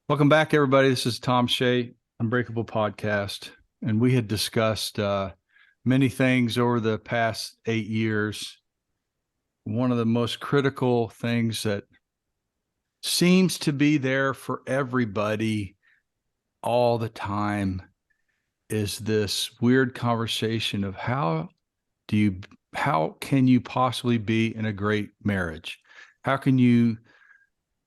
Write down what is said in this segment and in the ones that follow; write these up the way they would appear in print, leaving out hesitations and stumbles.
Welcome back, everybody. This is Thom Shea, Unbreakable Podcast, and we had discussed many things over the past 8 years. One of the most critical things that seems to be there for everybody all the time is this weird conversation of how can you possibly be in a great marriage? How can you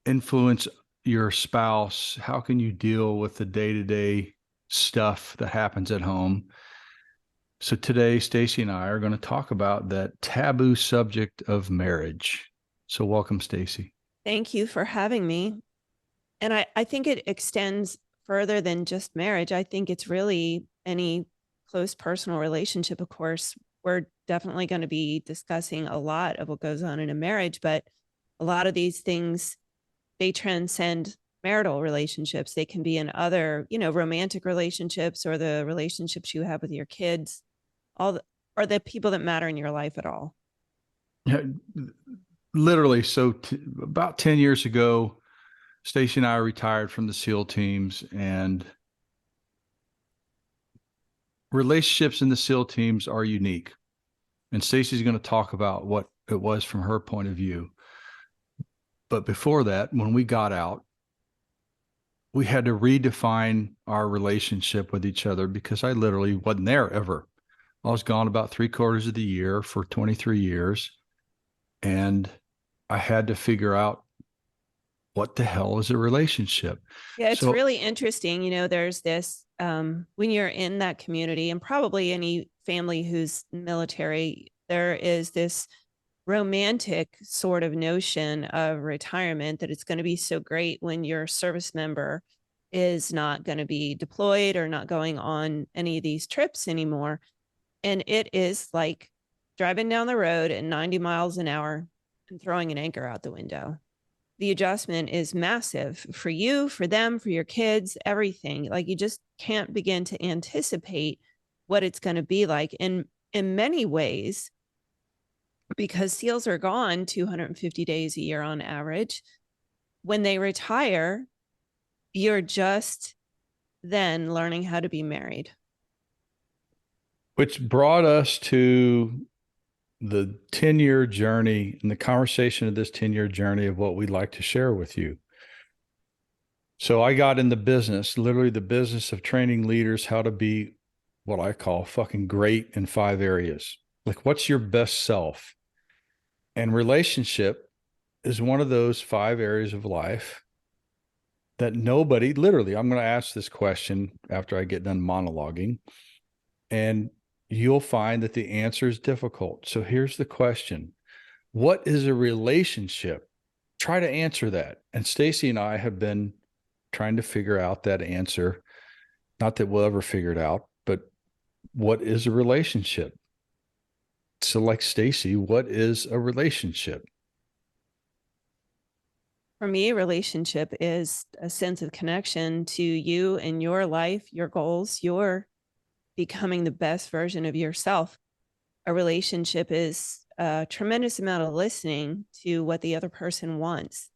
influence your spouse? How can you deal with the day-to-day stuff that happens at home? So today, Stacy and I are going to talk about that taboo subject of marriage. So welcome, Stacy. Thank you for having me. And I think it extends further than just marriage. I think it's really any close personal relationship. Of course, we're definitely going to be discussing a lot of what goes on in a marriage, but a lot of these things, they transcend marital relationships. They can be in other, romantic relationships or the relationships you have with your kids, or the people that matter in your life at all. Yeah, literally. So about 10 years ago, Stacy and I retired from the SEAL teams, and relationships in the SEAL teams are unique. And Stacy's going to talk about what it was from her point of view. But before that, when we got out, we had to redefine our relationship with each other because I literally wasn't there ever. I was gone about 3/4 of the year for 23 years. And I had to figure out what the hell is a relationship. Yeah, it's So, really interesting. There's this when you're in that community, and probably any family who's military, there is this romantic sort of notion of retirement that it's going to be so great when your service member is not going to be deployed or not going on any of these trips anymore. And it is like driving down the road at 90 miles an hour and throwing an anchor out the window. The adjustment is massive for you, for them, for your kids, everything. Like, you just can't begin to anticipate what it's going to be like in many ways, because SEALs are gone 250 days a year on average. When they retire, you're just then learning how to be married. which brought us to the 10-year journey and the conversation of this 10-year journey of what we'd like to share with you. So I got in the business, literally the business of training leaders how to be what I call fucking great in 5 areas. Like, what's your best self? And relationship is one of those 5 areas of life that nobody, literally, I'm going to ask this question after I get done monologuing, and you'll find that the answer is difficult. So here's the question: what is a relationship? Try to answer that. And Stacy and I have been trying to figure out that answer. Not that we'll ever figure it out, but what is a relationship? So, like Stacy, what is a relationship? For me, relationship is a sense of connection to you and your life, your goals, your becoming the best version of yourself. A relationship is a tremendous amount of listening to what the other person wants.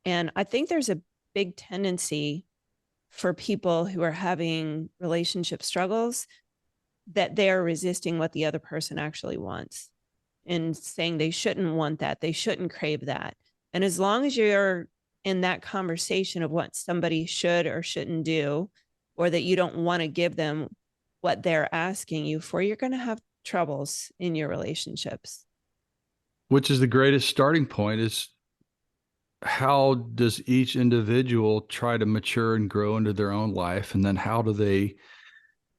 And I think there's a big tendency for people who are having relationship struggles that they're resisting what the other person actually wants and saying they shouldn't want that, they shouldn't crave that. And as long as you're in that conversation of what somebody should or shouldn't do, or that you don't want to give them what they're asking you for, you're going to have troubles in your relationships. Which is the greatest starting point is how does each individual try to mature and grow into their own life? And then how do they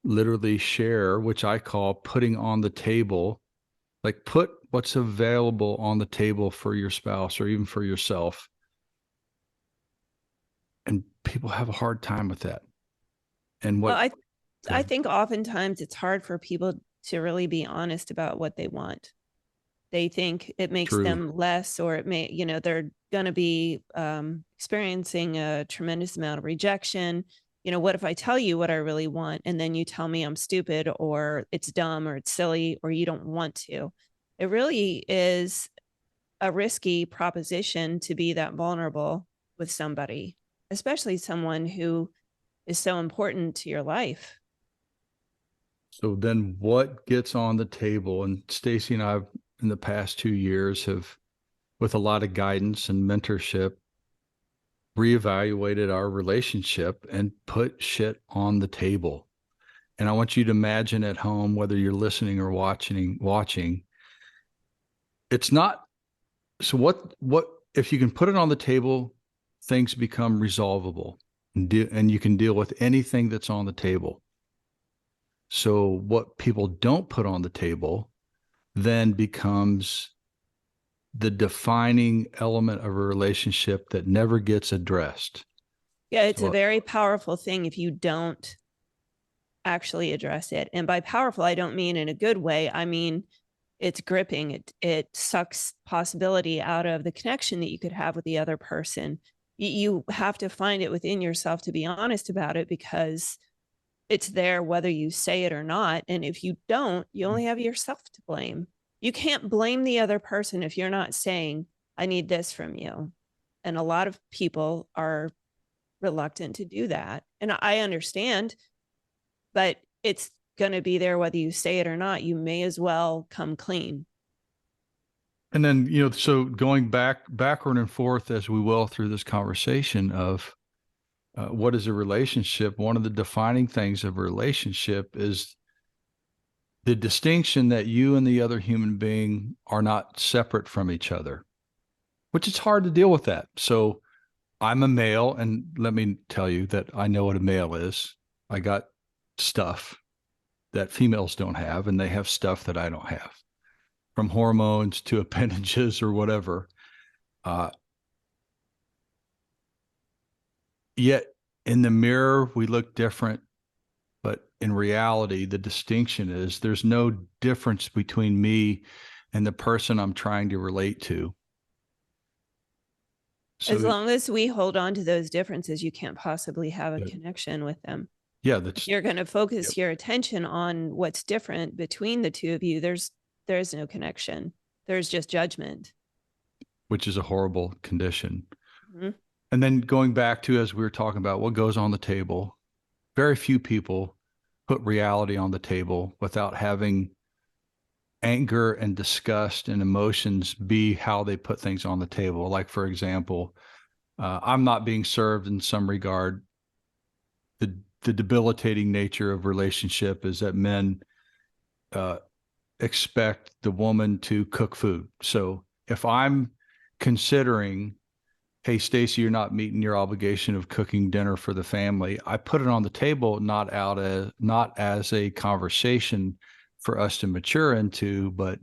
literally share, which I call putting on the table, like put what's available on the table for your spouse or even for yourself. And people have a hard time with that. And Well, what, I think oftentimes it's hard for people to really be honest about what they want. They think it makes true, them less, or it may, they're going to be experiencing a tremendous amount of rejection. What if I tell you what I really want and then you tell me I'm stupid or it's dumb or it's silly or you don't want to? It really is a risky proposition to be that vulnerable with somebody. especially someone who is so important to your life. So then what gets on the table? And Stacy and I, in the past 2 years, have, with a lot of guidance and mentorship, reevaluated our relationship and put shit on the table. And I want you to imagine at home, whether you're listening or watching, it's not, so what, if you can put it on the table, things become resolvable and you can deal with anything that's on the table. So what people don't put on the table then becomes the defining element of a relationship that never gets addressed. Yeah, it's a So, very powerful thing if you don't actually address it. And by powerful, I don't mean in a good way. I mean, it's gripping. It sucks possibility out of the connection that you could have with the other person. You have to find it within yourself to be honest about it, because it's there whether you say it or not. And if you don't, you only have yourself to blame. You can't blame the other person if you're not saying, I need this from you. And a lot of people are reluctant to do that. And I understand, but it's going to be there whether you say it or not. You may as well come clean. and then, so going backward and forth as we will through this conversation of what is a relationship, one of the defining things of a relationship is the distinction that you and the other human being are not separate from each other, which it's hard to deal with that. So I'm a male, and let me tell you that I know what a male is. I got stuff that females don't have, and they have stuff that I don't have, from hormones to appendages or whatever. Uh, Yet in the mirror, we look different, but in reality, the distinction is there's no difference between me and the person I'm trying to relate to. As So, long as we hold on to those differences, you can't possibly have a connection with them. yeah, If that's, you're going to yep, focus your attention on what's different between the two of you, there's no connection. There's just judgment. which is a horrible condition. Mm-hmm. And then going back to, as we were talking about, what goes on the table, very few people put reality on the table without having anger and disgust and emotions be how they put things on the table. Like, for example, I'm not being served in some regard. The debilitating nature of relationship is that men uh, expect the woman to cook food. So if I'm considering, hey, Stacy, you're not meeting your obligation of cooking dinner for the family, I put it on the table not as a conversation for us to mature into, but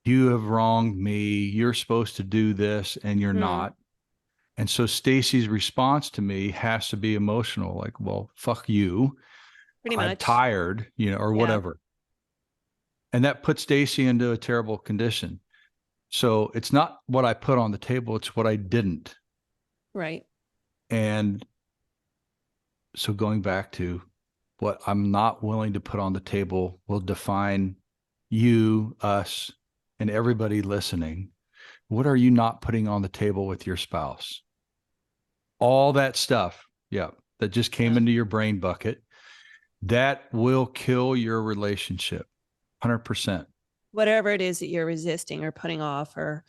you have wronged me. You're supposed to do this and you're Mm, not. And so Stacy's response to me has to be emotional, like, well, fuck you. pretty I'm much. tired, or Yeah. whatever. And that puts Stacy into a terrible condition. So it's not what I put on the table, it's what I didn't. Right. And so going back to what I'm not willing to put on the table will define you, us, and everybody listening. What are you not putting on the table with your spouse? All that stuff, yeah, that just came Yeah. into your brain bucket, that will kill your relationship 100%. Whatever it is that you're resisting or putting off or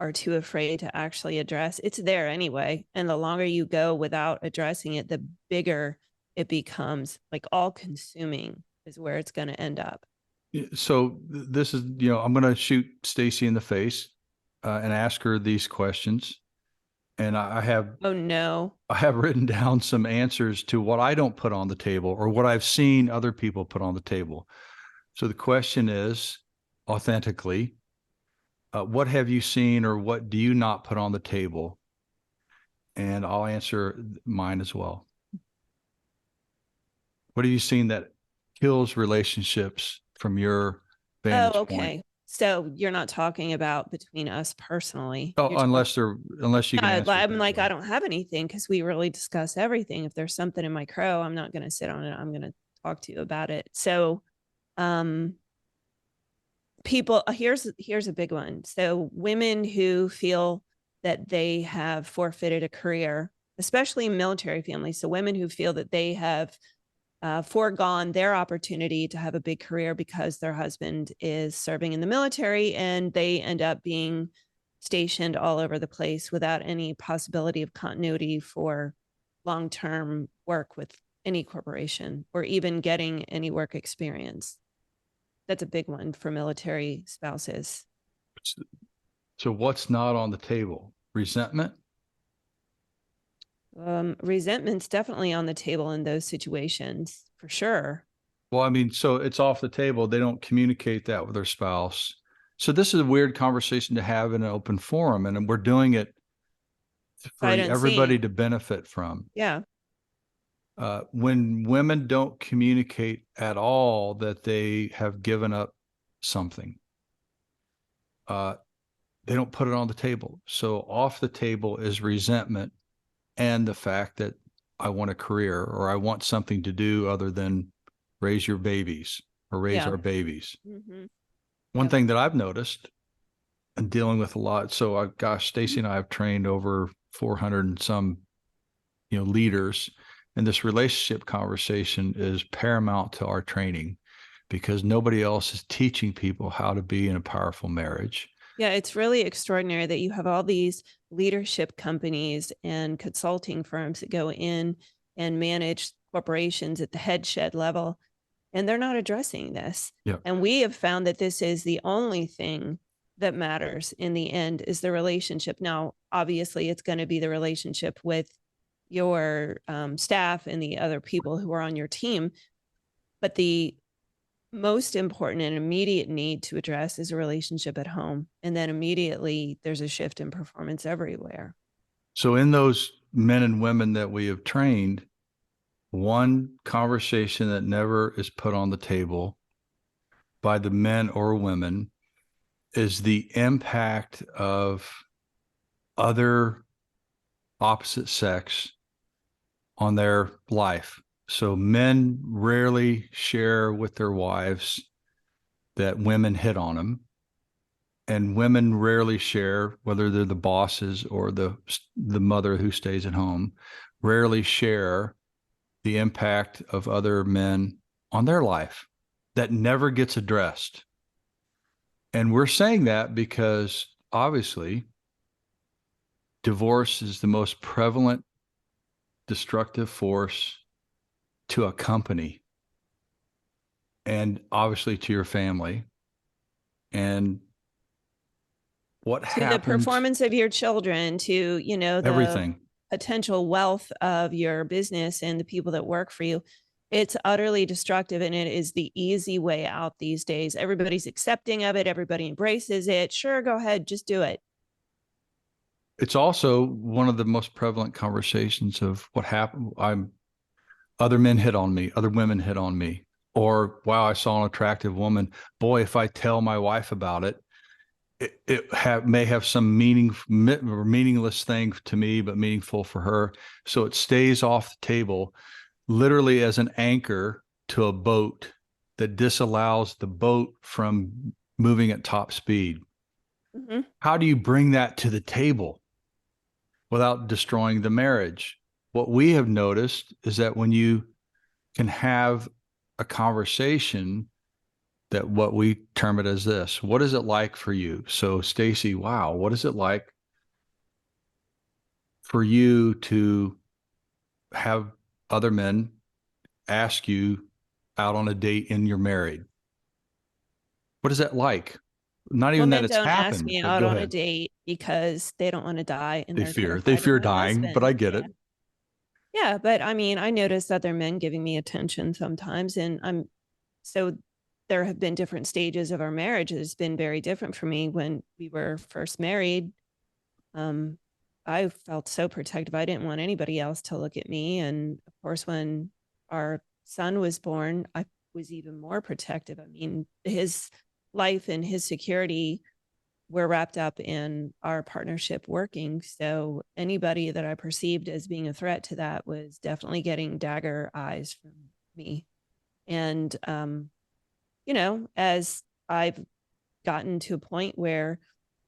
are too afraid to actually address, it's there anyway. And the longer you go without addressing it, the bigger it becomes. Like all consuming is where it's going to end up. So this is, I'm going to shoot Stacy in the face and ask her these questions. And Oh no. I have written down some answers to what I don't put on the table or what I've seen other people put on the table. So the question is, authentically, what have you seen or what do you not put on the table? And I'll answer mine as well. What have you seen that kills relationships from your Oh, vantage point? okay. So you're not talking about between us personally. Oh, You're talking. unless you can Yeah, answer it I'm that like, way. I don't have anything because we really discuss everything. If there's something in my crow, I'm not going to sit on it. I'm going to talk to you about it. So, um, people, here's a big one. So women who feel that they have forfeited a career especially military families. So women who feel that they have foregone their opportunity to have a big career because their husband is serving in the military, and they end up being stationed all over the place without any possibility of continuity for long-term work with any corporation or even getting any work experience. That's a big one for military spouses. So what's not on the table? Resentment? Resentment's definitely on the table in those situations, for sure. Well, I mean, so it's off the table. They don't communicate that with their spouse. So this is a weird conversation to have in an open forum, and we're doing it for Sight everybody unseen. to benefit from. Yeah. When women don't communicate at all that they have given up something, uh, they don't put it on the table. So off the table is resentment and the fact that I want a career or I want something to do other than raise your babies or raise Yeah. our babies. Mm-hmm. One Yep. thing that I've noticed and dealing with a lot. So gosh, Stacy and I have trained over 400 and some, leaders, and this relationship conversation is paramount to our training because nobody else is teaching people how to be in a powerful marriage. Yeah, it's really extraordinary that you have all these leadership companies and consulting firms that go in and manage corporations at the headshed level, and they're not addressing this. Yeah. And we have found that this is the only thing that matters in the end is the relationship. Now, obviously, it's going to be the relationship with your staff and the other people who are on your team, but the most important and immediate need to address is a relationship at home. And then immediately there's a shift in performance everywhere. So in those men and women that we have trained, one conversation that never is put on the table by the men or women is the impact of other opposite sex on their life. So men rarely share with their wives that women hit on them, and women rarely share, whether they're the bosses or the mother who stays at home, rarely share the impact of other men on their life. That never gets addressed. And we're saying that because obviously divorce is the most prevalent destructive force to a company and obviously to your family. And what To the happens, performance of your children, to, the everything. potential wealth of your business and the people that work for you. It's utterly destructive, and it is the easy way out these days. Everybody's accepting of it. Everybody embraces it. Sure, go ahead, just do it. It's also one of the most prevalent conversations of what happened. Other men hit on me, other women hit on me, or wow, I saw an attractive woman. Boy, if I tell my wife about it, may have some meaningless thing to me, but meaningful for her. So it stays off the table, literally as an anchor to a boat that disallows the boat from moving at top speed. Mm-hmm. How do you bring that to the table without destroying the marriage? What we have noticed is that when you can have a conversation, that what we term it as this, what is it like for you? So Stacy, wow, what is it like for you to have other men ask you out on a date and you're married? What is that like? Not even that Women it's don't ask happened, me but out go on a ahead. date because they don't want to die and they're They terrified of fear their dying, but I husband. get Yeah. it. Yeah, but I mean, I notice other men giving me attention sometimes, and so there have been different stages of our marriage. It's been very different for me when we were first married. Um, I felt so protective. I didn't want anybody else to look at me. And of course, when our son was born, I was even more protective. I mean, his life and his security were wrapped up in our partnership working. So anybody that I perceived as being a threat to that was definitely getting dagger eyes from me. And, as I've gotten to a point where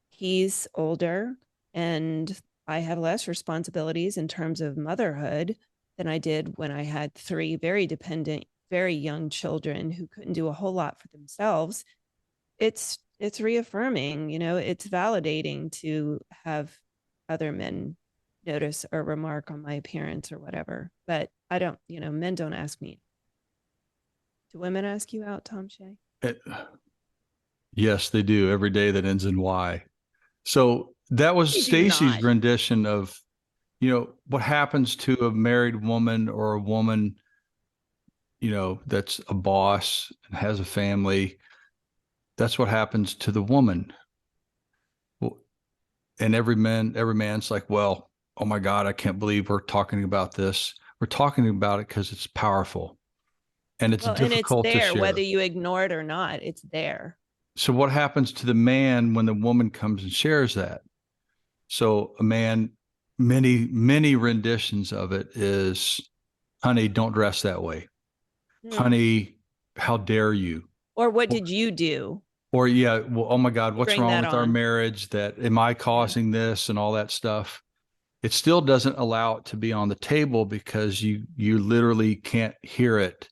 he's older and I have less responsibilities in terms of motherhood than I did when I had three very dependent, very young children who couldn't do a whole lot for themselves. It's reaffirming, it's validating to have other men notice or remark on my appearance or whatever. But I don't, men don't ask me. Do women ask you out, Thom Shea? It, yes, they do every day that ends in Y. So that was They do Stacy's not. rendition of, what happens to a married woman or a woman, that's a boss and has a family. That's what happens to the woman. Well, and every man's like, well, oh my God, I can't believe we're talking about this. We're talking about it because it's powerful and it's Well, and it's difficult to there, whether share. you ignore it or not, it's there. So what happens to the man when the woman comes and shares that? So a man, many renditions of it is, honey, don't dress that way. Hmm. Honey, how dare you? Or what did you do Or yeah, well, oh my God, to what's bring wrong that with our on? marriage? That am I Yeah. causing this and all that stuff? It still doesn't allow it to be on the table because you literally can't hear it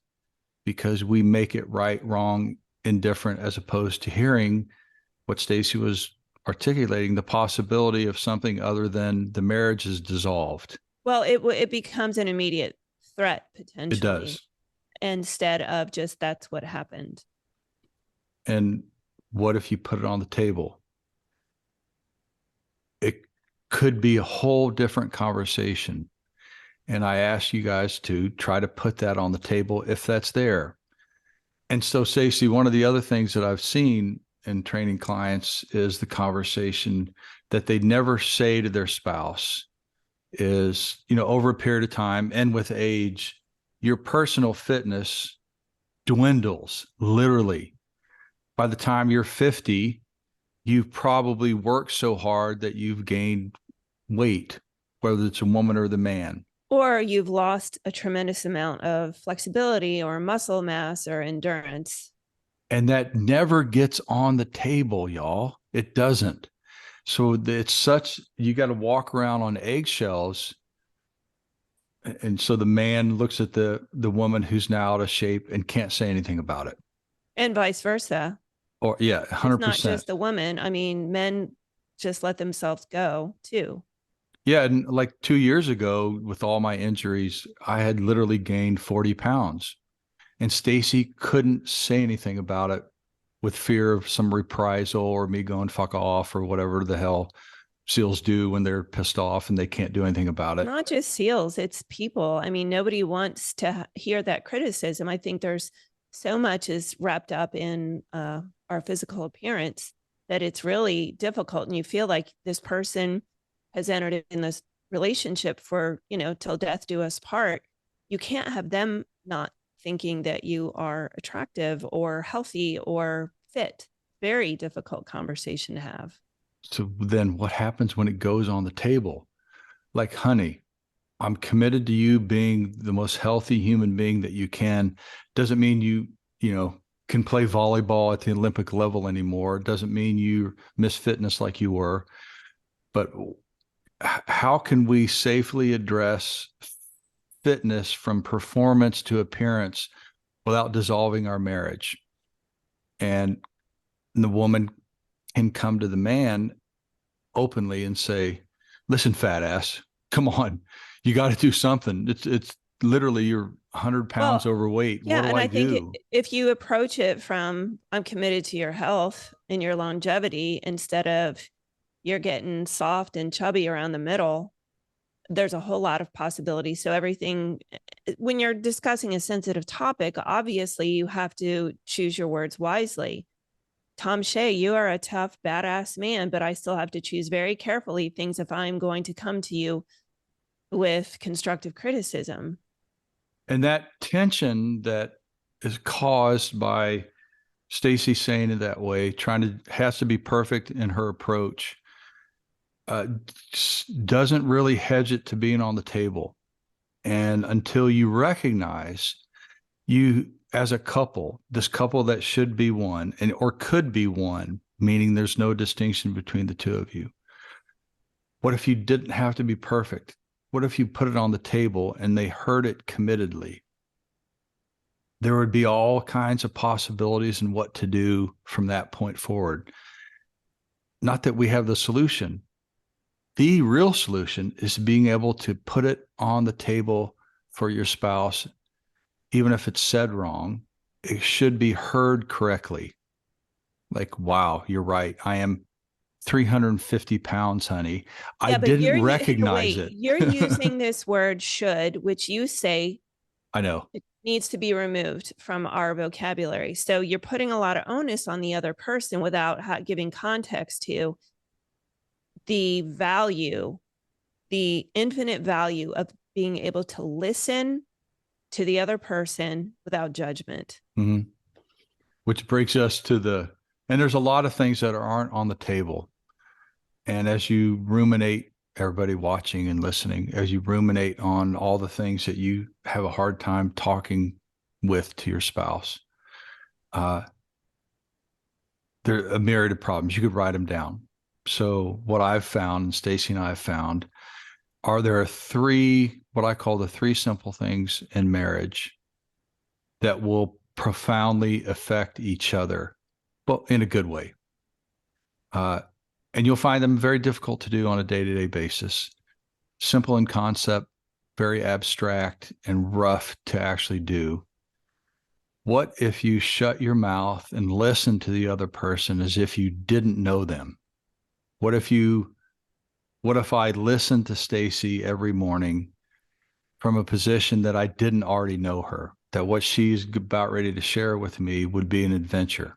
because we make it right, wrong, indifferent, as opposed to hearing what Stacy was articulating, the possibility of something other than the marriage is dissolved. Well, it becomes an immediate threat It potentially does. instead of just that's what happened. And what if you put it on the table? It could be a whole different conversation. And I ask you guys to try to put that on the table if that's there. And so, Stacey, one of the other things that I've seen in training clients is the conversation that they never say to their spouse is, over a period of time and with age, your personal fitness dwindles literally. By the time you're 50, you've probably worked so hard that you've gained weight, whether it's a woman or the man. Or you've lost a tremendous amount of flexibility or muscle mass or endurance. And that never gets on the table, y'all. It doesn't. So it's such, you got to walk around on eggshells. And so the man looks at the woman who's now out of shape and can't say anything about it. And vice versa. Or yeah, It's not 100%. just the woman. I mean, men just let themselves go too. Yeah, and like 2 years ago, with all my injuries, I had literally gained 40 pounds, and Stacy couldn't say anything about it with fear of some reprisal or me going fuck off or whatever the hell SEALs do when they're pissed off and they can't do anything about it. Not just SEALs, it's people. I mean, nobody wants to hear that criticism. I think there's so much is wrapped up in our physical appearance that it's really difficult. And you feel like this person has entered in this relationship for, till death do us part. You can't have them not thinking that you are attractive or healthy or fit. Very difficult conversation to have. So then what happens when it goes on the table? Like, honey, I'm committed to you being the most healthy human being that you can. Doesn't mean can play volleyball at the Olympic level anymore. Doesn't mean you miss fitness like you were. But how can we safely address fitness from performance to appearance without dissolving our marriage? And the woman can come to the man openly and say, listen, fat ass, come on, you got to do something. It's literally you're 100 pounds Well, overweight. What yeah, do and I I think do? if you approach it from I'm committed to your health and your longevity instead of you're getting soft and chubby around the middle, there's a whole lot of possibilities. So everything when you're discussing a sensitive topic, obviously you have to choose your words wisely. Thom Shea, you are a tough, badass man, but I still have to choose very carefully things if I'm going to come to you with constructive criticism. And that tension that is caused by Stacy saying it that way, has to be perfect in her approach, uh, doesn't really hedge it to being on the table. And until you recognize you as a couple, this couple that should be one and or could be one, meaning there's no distinction between the two of you, What if you didn't have to be perfect? What if you put it on the table and they heard it committedly? There would be all kinds of possibilities and what to do from that point forward. Not that we have the solution. The real solution is being able to put it on the table for your spouse, even if it's said wrong. It should be heard correctly. Like, wow, you're right. I am 350 pounds, honey. I Yeah, but didn't recognize wait, it. you're using this word should, which you say I know. it needs to be removed from our vocabulary. So you're putting a lot of onus on the other person without giving context to the value, the infinite value of being able to listen to the other person without judgment. Mm-hmm. Which brings us to and there's a lot of things that aren't on the table. And as you ruminate, everybody watching and listening, as you ruminate on all the things that you have a hard time talking with to your spouse, there are a myriad of problems. You could write them down. So what I've found, and Stacy and I have found, there are three, what I call the three simple things in marriage that will profoundly affect each other, but in a good way. And you'll find them very difficult to do on a day-to-day basis. Simple in concept, very abstract and rough to actually do. What if you shut your mouth and listen to the other person as if you didn't know them? What if I listened to Stacy every morning from a position that I didn't already know her, that what she's about ready to share with me would be an adventure?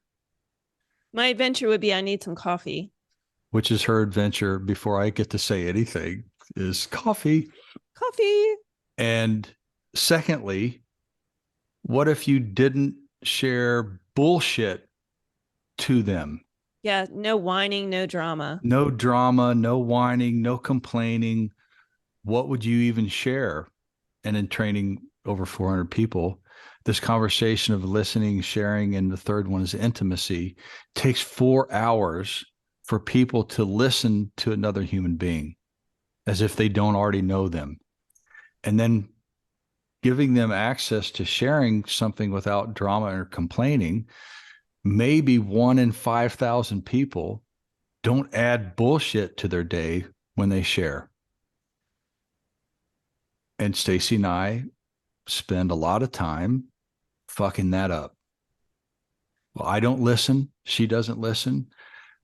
My adventure would be I need some coffee. Which is her adventure before I get to say anything, is coffee. Coffee. And secondly, what if you didn't share bullshit to them? Yeah, no whining, no drama. No drama, no whining, no complaining. What would you even share? And in training over 400 people, this conversation of listening, sharing, and the third one is intimacy takes 4 hours for people to listen to another human being as if they don't already know them. And then giving them access to sharing something without drama or complaining. Maybe 1 in 5,000 people don't add bullshit to their day when they share. And Stacy and I spend a lot of time fucking that up. Well, I don't listen. She doesn't listen.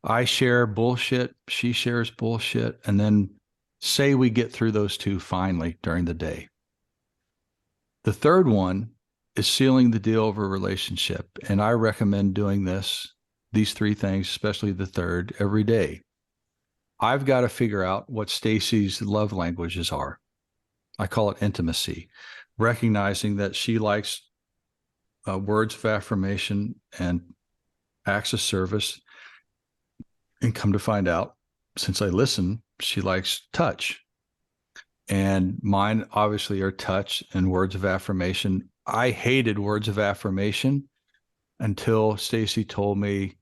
I share bullshit. She shares bullshit. And then say we get through those two finally during the day. The third one is sealing the deal of a relationship. And I recommend doing these three things, especially the third, every day. I've got to figure out what Stacy's love languages are. I call it intimacy, recognizing that she likes words of affirmation and acts of service. And come to find out, since I listen, she likes touch. And mine obviously are touch and words of affirmation. I hated words of affirmation until Stacy told me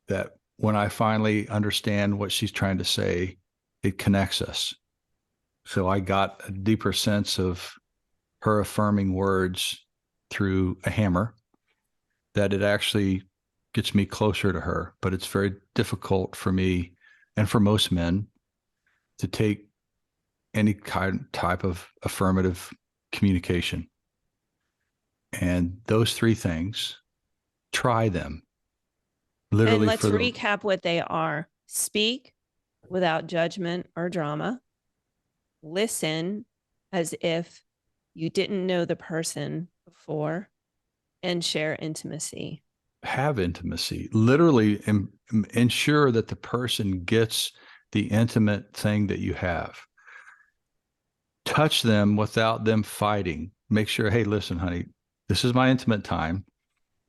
that when I finally understand what she's trying to say, it connects us. So I got a deeper sense of her affirming words through a hammer, that it actually gets me closer to her. But it's very difficult for me and for most men to take any type of affirmative communication. And those three things, try them. Literally. And let's recap what they are. Speak without judgment or drama. Listen as if you didn't know the person before, and share intimacy. Have intimacy. Literally ensure that the person gets the intimate thing that you have. Touch them without them fighting. Make sure, hey, listen, honey, this is my intimate time.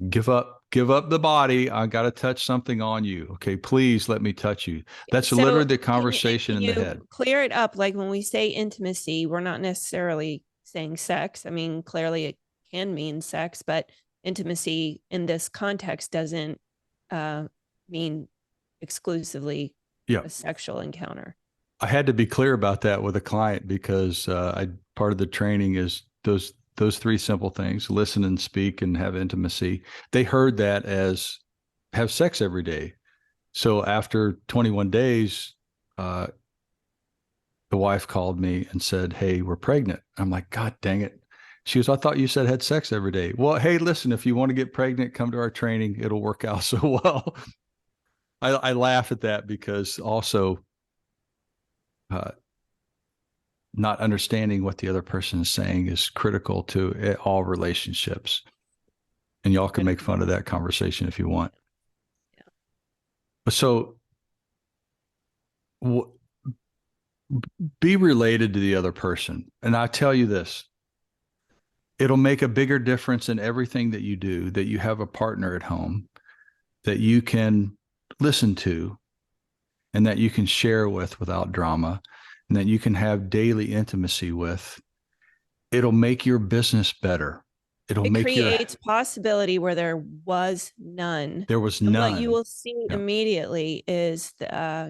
Give up the body. I got to touch something on you. Okay, please let me touch you. That's so literally the conversation in the head. Clear it up. Like when we say intimacy, we're not necessarily saying sex. I mean, clearly it can mean sex, but intimacy in this context doesn't mean exclusively a sexual encounter. I had to be clear about that with a client because part of the training is those three simple things: listen and speak and have intimacy. They heard that as have sex every day. So after 21 days, uh, the wife called me and said, "Hey, we're pregnant." I'm like, "God dang it." She goes, "I thought you said had sex every day." Well, hey, listen, if you want to get pregnant, come to our training. It'll work out so well. I laugh at that because also uh, not understanding what the other person is saying is critical to all relationships. And y'all can make fun of that conversation if you want. So w- be related to the other person. And I tell you this, it'll make a bigger difference in everything that you do, that you have a partner at home that you can listen to and that you can share with without drama and that you can have daily intimacy with. It'll make your business better. It'll It make creates possibility where there was none. there was And what you none. will see Yep. immediately is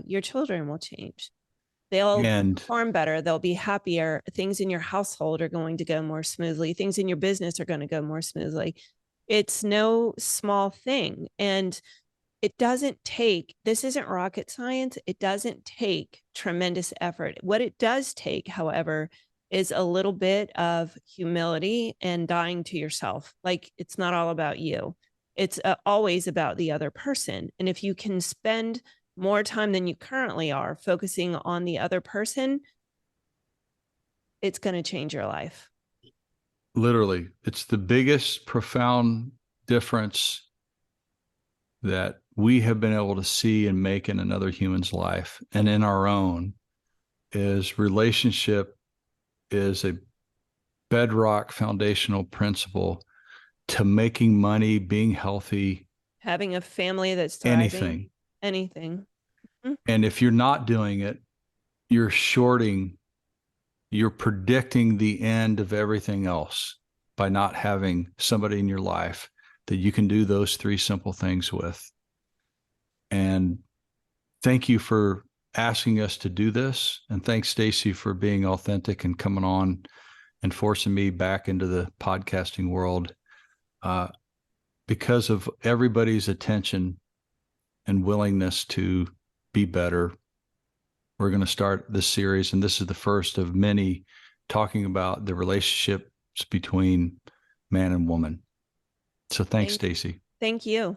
your children will change. They'll And perform better. They'll be happier. Things in your household are going to go more smoothly. Things in your business are going to go more smoothly. It's no small thing. And it doesn't take, this isn't rocket science. It doesn't take tremendous effort. What it does take, however, is a little bit of humility and dying to yourself. Like it's not all about you. It's always about the other person. And if you can spend more time than you currently are focusing on the other person, it's going to change your life. literally, it's the biggest profound difference that we have been able to see and make in another human's life and in our own is relationship is a bedrock foundational principle to making money, being healthy, Having a family that's thriving, anything. anything. Mm-hmm. And if you're not doing it, you're shorting, you're predicting the end of everything else by not having somebody in your life that you can do those three simple things with. And thank you for asking us to do this. And thanks, Stacy, for being authentic and coming on and forcing me back into the podcasting world. Because of everybody's attention and willingness to be better, we're going to start this series. And this is the first of many talking about the relationships between man and woman. So thanks, Stacy. Thank you.